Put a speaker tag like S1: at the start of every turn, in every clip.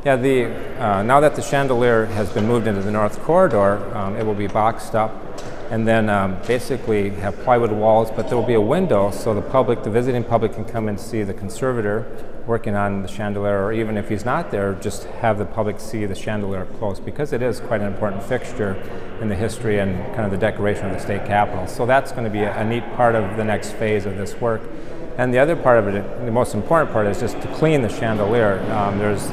S1: Yeah, now that the chandelier has been moved into the north corridor, it will be boxed up and then basically have plywood walls, but there will be a window so the visiting public can come and see the conservator working on the chandelier, or even if he's not there, just have the public see the chandelier close, because it is quite an important fixture in the history and kind of the decoration of the state capitol. So that's going to be a neat part of the next phase of this work. And the other part of it, the most important part, is just to clean the chandelier. There's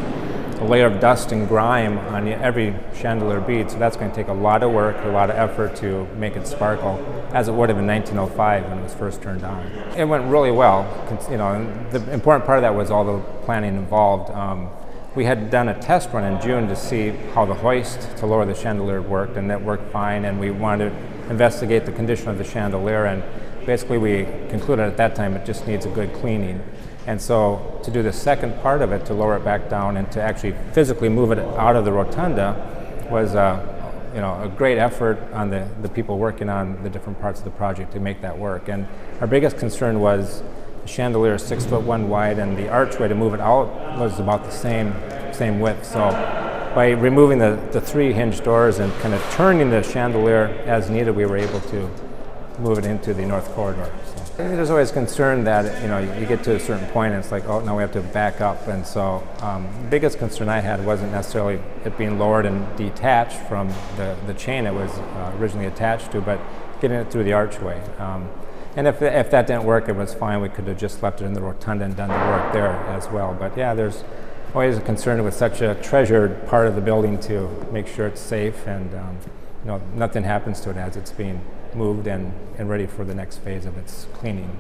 S1: a layer of dust and grime on every chandelier bead, so that's going to take a lot of work, a lot of effort to make it sparkle, as it would have in 1905 when it was first turned on. It went really well, and the important part of that was all the planning involved. We had done a test run in June to see how the hoist to lower the chandelier worked, and that worked fine, and we wanted to investigate the condition of the chandelier, and basically we concluded at that time it just needs a good cleaning. And so to do the second part of it, to lower it back down and to actually physically move it out of the rotunda, was a great effort on the people working on the different parts of the project to make that work. And our biggest concern was the chandelier is 6'1" wide, and the archway to move it out was about the same width. So by removing the three hinge doors and kind of turning the chandelier as needed, we were able to move it into the north corridor. So there's always concern that you get to a certain point and it's like, oh, now we have to back up. And so the biggest concern I had wasn't necessarily it being lowered and detached from the chain it was originally attached to, but getting it through the archway. And if that didn't work, it was fine. We could have just left it in the rotunda and done the work there as well. But yeah, there's always a concern with such a treasured part of the building to make sure it's safe and nothing happens to it as it's being moved and ready for the next phase of its cleaning.